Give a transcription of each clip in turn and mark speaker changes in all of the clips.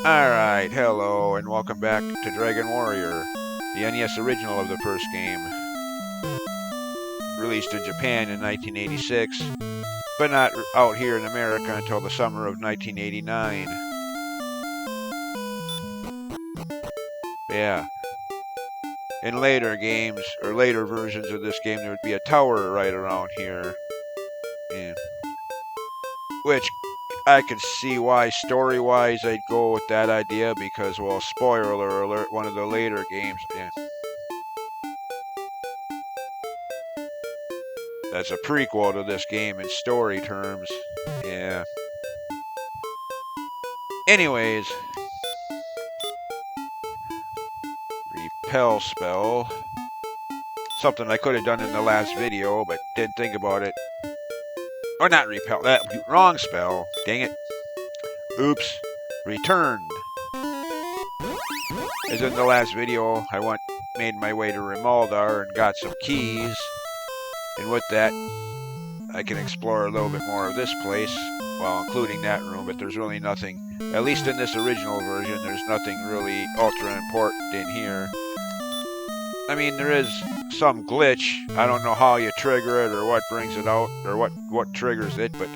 Speaker 1: Alright, hello, and welcome back to Dragon Warrior, the NES original of the first game. Released in Japan in 1986, but not out here in America until the summer of 1989. Yeah. In later games, or later versions of this game, there would be a tower right around here. Yeah. Which I could see why story-wise I'd go with that idea because, well, spoiler alert, one of the later games, that's a prequel to this game in story terms. Yeah. Anyways, repel spell. Something I could have done in the last video, but didn't think about it. Or not repel, that wrong spell. Dang it. Oops. Returned. As in the last video, I made my way to Rimaldar and got some keys. And with that, I can explore a little bit more of this place, while including that room, but there's really nothing, at least in this original version, there's nothing really ultra important in here. I mean, there is some glitch. I don't know how you trigger it or what brings it out or what triggers it, but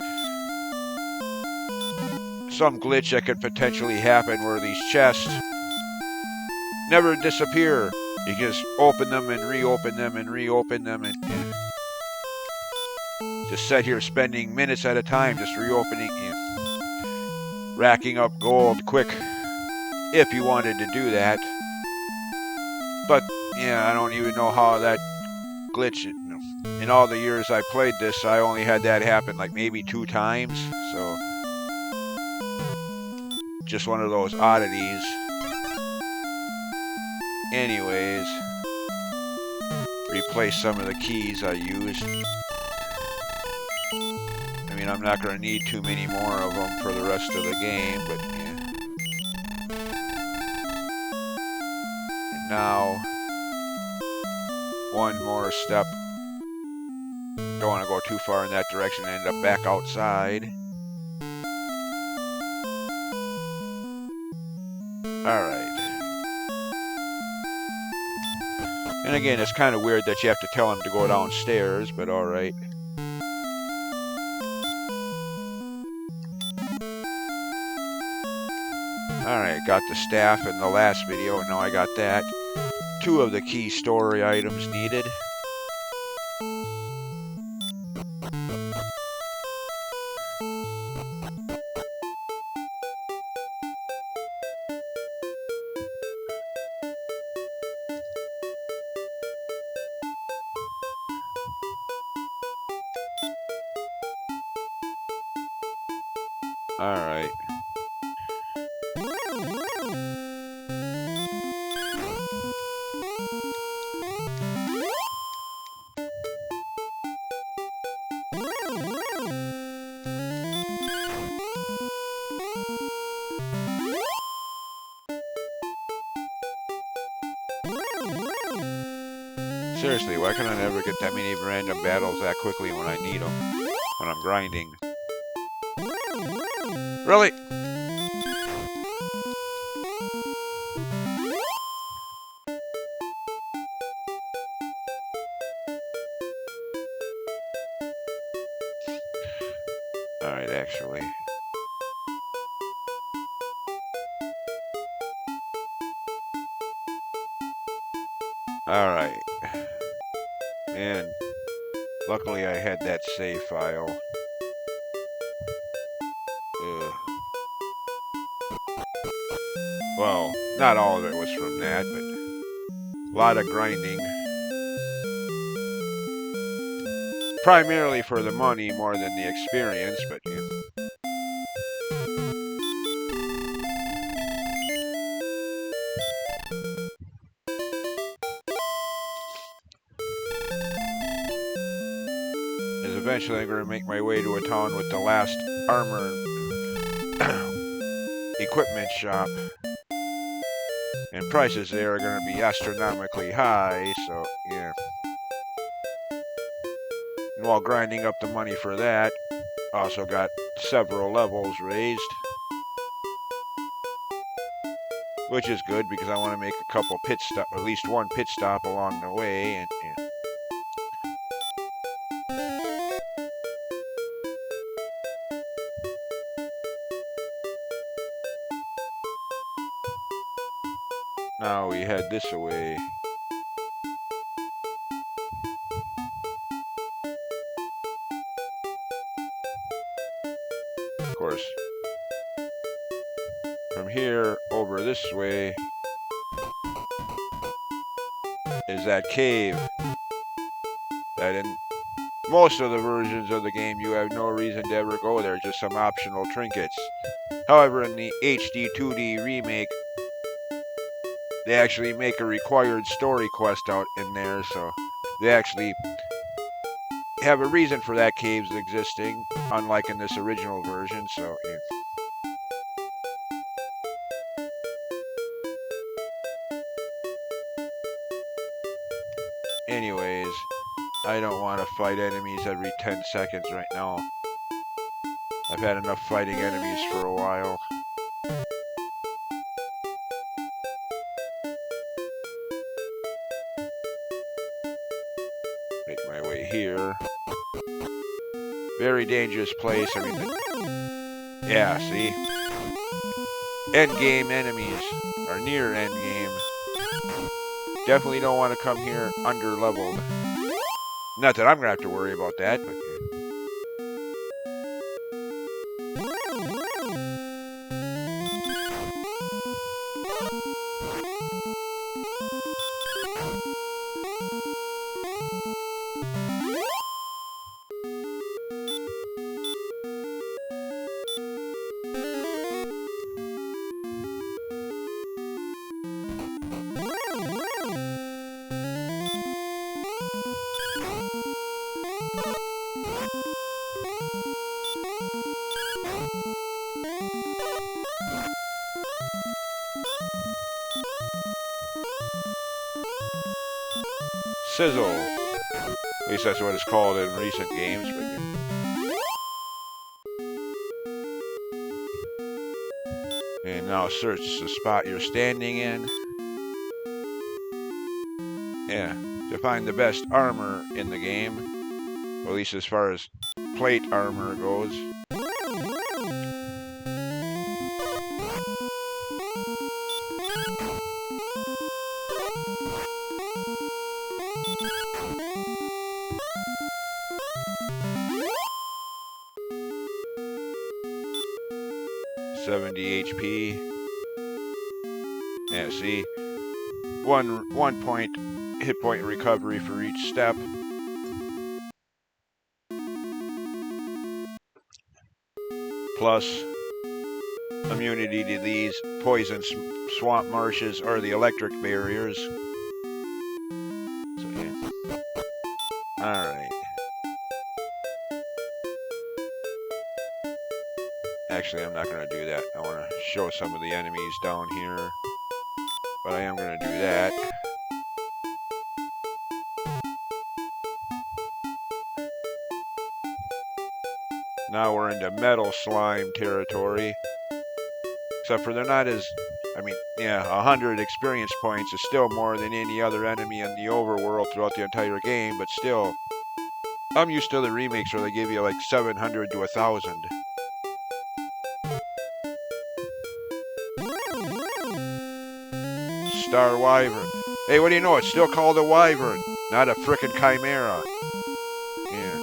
Speaker 1: some glitch that could potentially happen where these chests never disappear. You just open them and reopen them and reopen them and just sit here spending minutes at a time just reopening and racking up gold quick if you wanted to do that. But yeah, I don't even know how that glitch. In all the years I played this, I only had that happen like maybe 2 times. So just one of those oddities. Anyways, replace some of the keys I used. I mean, I'm not going to need too many more of them for the rest of the game, but yeah. And now, one more step. Don't want to go too far in that direction and end up back outside. Alright. And again, it's kind of weird that you have to tell him to go downstairs, but alright. Alright, got the staff in the last video, and now I got that. 2 of the key story items needed. Alright. Seriously, why can I never get that many random battles that quickly when I need them? When I'm grinding. Really? Alright, actually. Alright. And luckily I had that save file. Well, not all of it was from that, but a lot of grinding. Primarily for the money more than the experience, but yeah. Eventually I'm going to make my way to a town with the last armor equipment shop. And prices there are going to be astronomically high, so yeah. And while grinding up the money for that, also got several levels raised. which is good because I want to make a couple pit stop, at least one pit stop along the way, and now we head this way. Of course, from here over this way is that cave that in most of the versions of the game you have no reason to ever go there, just some optional trinkets. However, in the HD 2D remake, they actually make a required story quest out in there, so they actually have a reason for that cave's existing, unlike in this original version, so yeah. Anyways, I don't want to fight enemies every 10 seconds right now. I've had enough fighting enemies for a while. Make my way here. Very dangerous place. I mean, yeah, see? Endgame enemies, or near endgame. Definitely don't want to come here under-leveled. Not that I'm going to have to worry about that, but... Sizzle. At least that's what it's called in recent games. But and now search the spot you're standing in. Yeah, to find the best armor in the game. Or at least as far as plate armor goes. HP. Yeah, see, one point hit point recovery for each step. Plus immunity to these poison swamp marshes or the electric barriers. So yeah. All right. Actually, I'm not going to do that. I want to show some of the enemies down here. But I am going to do that. Now we're into metal slime territory. Except for they're not as... I mean, yeah, 100 experience points is still more than any other enemy in the overworld throughout the entire game. But still, I'm used to the remakes where they give you like 700 to 1,000. Star Wyvern. Hey, what do you know? It's still called a Wyvern, not a frickin' Chimera. Yeah.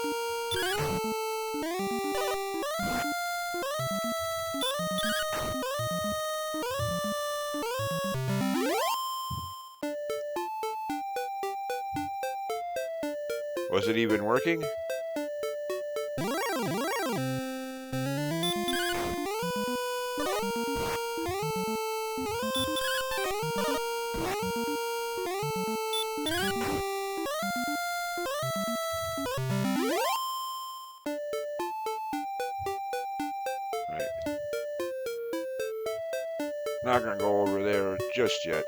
Speaker 1: Was it even working? Not gonna go over there just yet.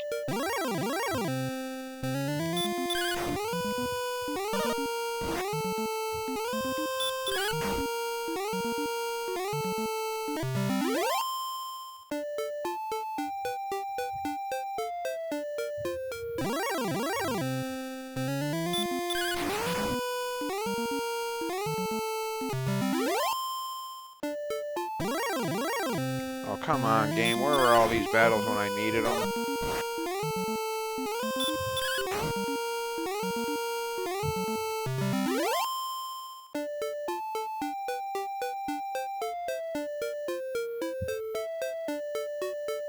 Speaker 1: Come on, game. Where were all these battles when I needed them?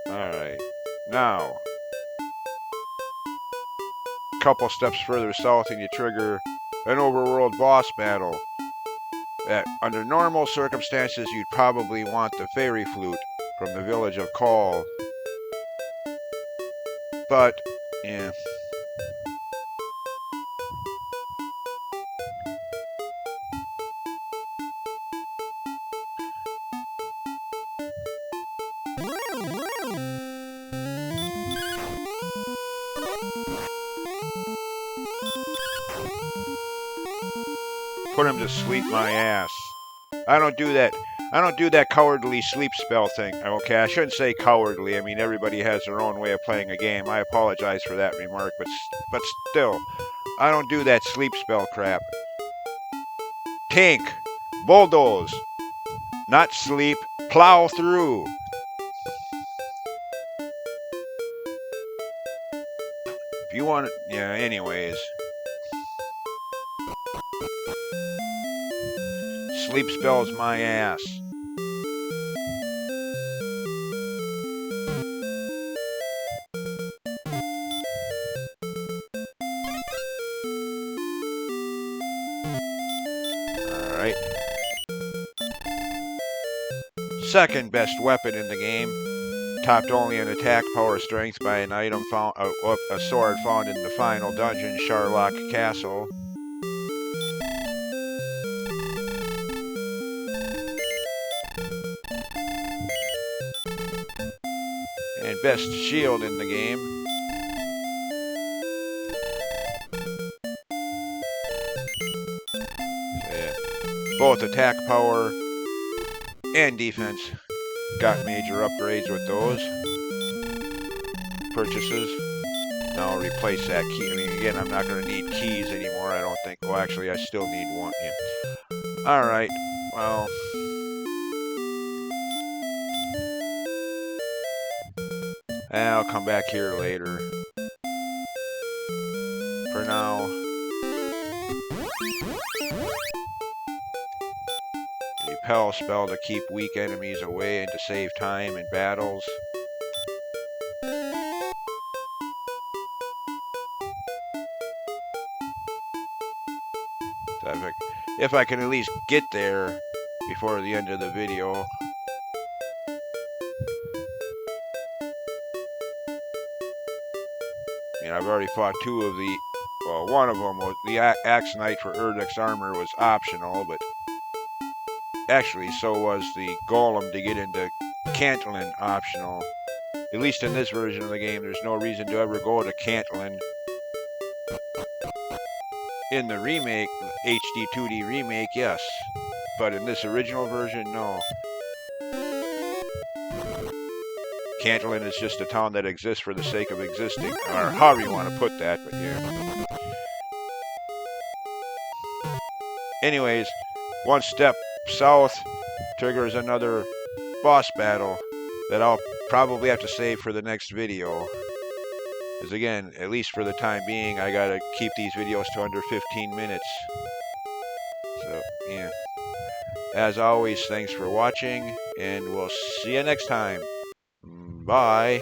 Speaker 1: Alright. Now, a couple steps further south and you trigger an overworld boss battle. That, under normal circumstances, you'd probably want the fairy flute from the village of Call. But, yeah. Put him to sleep my ass. I don't do that. I don't do that cowardly sleep spell thing. Okay, I shouldn't say cowardly. I mean, everybody has their own way of playing a game. I apologize for that remark, but still, I don't do that sleep spell crap. Tink, bulldoze, not sleep, plow through. If you want, yeah. Anyways, sleep spells my ass. Alright. Second best weapon in the game. Topped only in attack, power, strength by an item found, a sword found in the final dungeon, Sharlock Castle. And best shield in the game. Both attack power and defense. Got major upgrades with those purchases. Now I'll replace that key. I mean, again, I'm not going to need keys anymore, I don't think. Well, actually, I still need one. Yeah. Alright, well. I'll come back here later. For now. Repel spell to keep weak enemies away and to save time in battles. So if I can at least get there before the end of the video. I mean, I've already fought two of the, well, one of them was the Axe Knight for Erdek's armor was optional, but actually, so was the Golem to get into Cantlin optional. At least in this version of the game, there's no reason to ever go to Cantlin. In the remake, HD 2D remake, yes. But in this original version, no. Cantlin is just a town that exists for the sake of existing, or however you want to put that, but yeah. Anyways, one step south triggers another boss battle that I'll probably have to save for the next video. Because again, at least for the time being, I gotta keep these videos to under 15 minutes. So, yeah. As always, thanks for watching, and we'll see you next time. Bye.